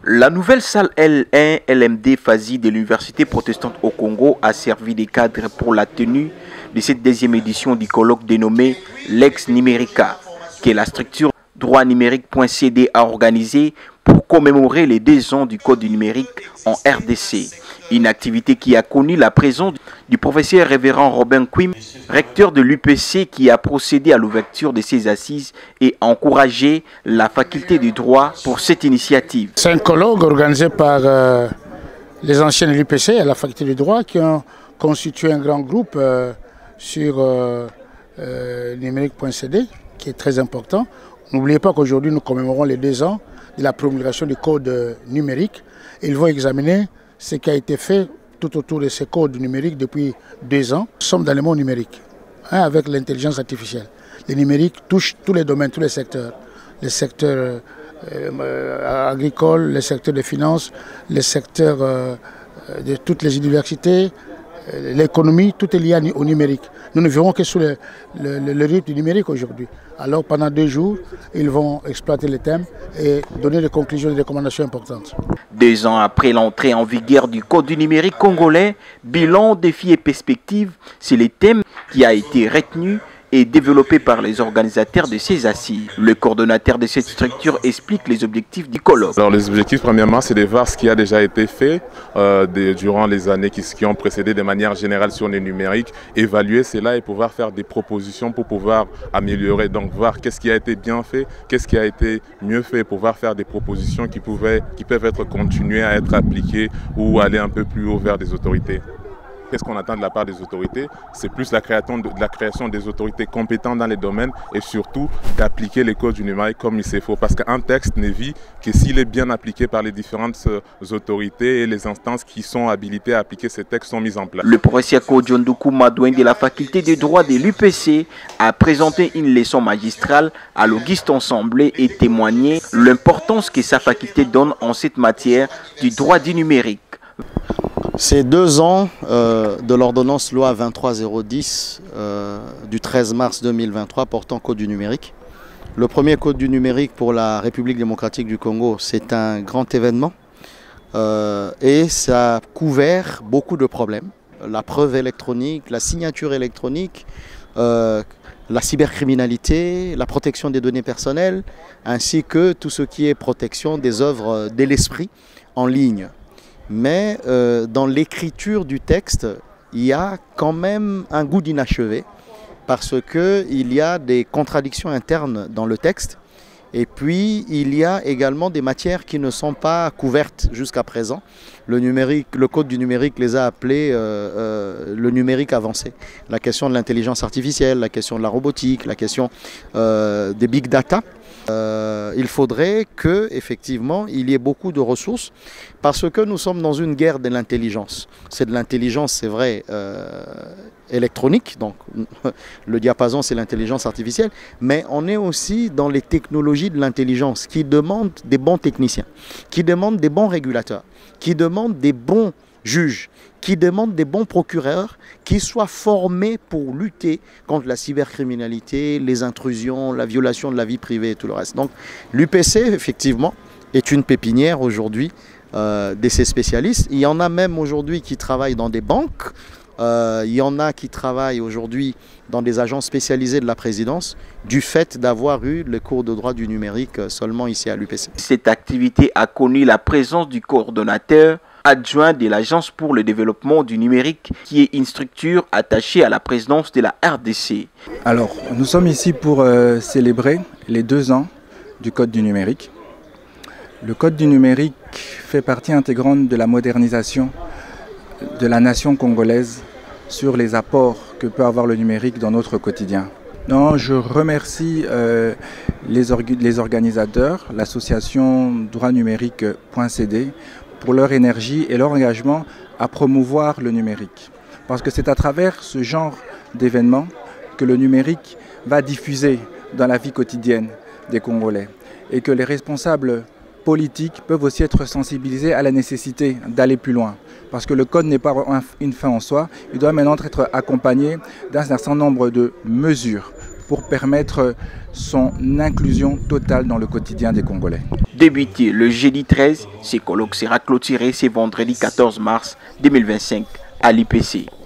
La nouvelle salle L1 LMD FASI de l'Université protestante au Congo a servi de cadre pour la tenue de cette deuxième édition du colloque dénommé Lex Numérica, que la structure droitnumérique.cd a organisé pour commémorer les 2 ans du Code du numérique en RDC. Une activité qui a connu la présence du professeur révérend Robin Quim, recteur de l'UPC, qui a procédé à l'ouverture de ses assises et encouragé la faculté du droit pour cette initiative. C'est un colloque organisé par les anciens de l'UPC et la faculté du droit qui ont constitué un grand groupe sur numérique.cd qui est très important. N'oubliez pas qu'aujourd'hui nous commémorons les 2 ans de la promulgation du code numérique. Ils vont examiner ce qui a été fait tout autour de ces codes numériques depuis 2 ans. Nous sommes dans le monde numérique, avec l'intelligence artificielle. Le numérique touche tous les domaines, tous les secteurs agricoles, les secteurs des finances, les secteurs de toutes les universités, l'économie, tout est lié au numérique. Nous ne verrons que sur le rythme du numérique aujourd'hui. Alors pendant 2 jours, ils vont exploiter les thèmes et donner des conclusions et des recommandations importantes. 2 ans après l'entrée en vigueur du Code du numérique congolais, bilan, défis et perspectives, c'est le thème qui a été retenu et développé par les organisateurs de ces assises. Le coordonnateur de cette structure explique les objectifs du colloque. Alors les objectifs, premièrement, c'est de voir ce qui a déjà été fait durant les années qui ont précédé de manière générale sur le numérique, évaluer cela et pouvoir faire des propositions pour pouvoir améliorer. Donc voir qu'est-ce qui a été bien fait, qu'est-ce qui a été mieux fait, pouvoir faire des propositions qui peuvent être continuées à être appliquées ou aller un peu plus haut vers des autorités. Qu'est-ce qu'on attend de la part des autorités? C'est plus la création des autorités compétentes dans les domaines et surtout d'appliquer les codes du numérique comme il se faut. Parce qu'un texte ne vit que s'il est bien appliqué par les différentes autorités et les instances qui sont habilitées à appliquer ces textes sont mises en place. Le professeur Kodjondoukou Madouin de la faculté de droit de l'UPC a présenté une leçon magistrale à l'Auguste Ensemblé et témoigné l'importance que sa faculté donne en cette matière du droit du numérique. Ces 2 ans de l'ordonnance loi 23010 du 13 mars 2023 portant code du numérique. Le premier code du numérique pour la République démocratique du Congo, c'est un grand événement et ça a couvert beaucoup de problèmes. La preuve électronique, la signature électronique, la cybercriminalité, la protection des données personnelles, ainsi que tout ce qui est protection des œuvres de l'esprit en ligne. Mais dans l'écriture du texte, il y a quand même un goût d'inachevé parce qu'il y a des contradictions internes dans le texte et puis il y a également des matières qui ne sont pas couvertes jusqu'à présent. Le code du numérique les a appelées le numérique avancé. La question de l'intelligence artificielle, la question de la robotique, la question des big data. Il faudrait qu'effectivement il y ait beaucoup de ressources parce que nous sommes dans une guerre de l'intelligence. C'est de l'intelligence, c'est vrai, électronique, donc le diapason c'est l'intelligence artificielle, mais on est aussi dans les technologies de l'intelligence qui demandent des bons techniciens, qui demandent des bons régulateurs, qui demandent des bons juges, qui demandent des bons procureurs qui soient formés pour lutter contre la cybercriminalité, les intrusions, la violation de la vie privée et tout le reste. Donc l'UPC, effectivement, est une pépinière aujourd'hui de ces spécialistes. Il y en a même aujourd'hui qui travaillent dans des banques, il y en a qui travaillent aujourd'hui dans des agences spécialisées de la présidence du fait d'avoir eu le cours de droit du numérique seulement ici à l'UPC. Cette activité a connu la présence du coordonnateur adjoint de l'Agence pour le développement du numérique, qui est une structure attachée à la présidence de la RDC. Alors, nous sommes ici pour célébrer les 2 ans du Code du numérique. Le Code du numérique fait partie intégrante de la modernisation de la nation congolaise sur les apports que peut avoir le numérique dans notre quotidien. Non, je remercie les organisateurs, l'association droitnumérique.cd, pour leur énergie et leur engagement à promouvoir le numérique. Parce que c'est à travers ce genre d'événements que le numérique va diffuser dans la vie quotidienne des Congolais et que les responsables politiques peuvent aussi être sensibilisés à la nécessité d'aller plus loin. Parce que le code n'est pas une fin en soi, il doit maintenant être accompagné d'un certain nombre de mesures pour permettre son inclusion totale dans le quotidien des Congolais. Débuté le jeudi 13, ce colloque sera clôturé ce vendredi 14 mars 2025 à l'IPC.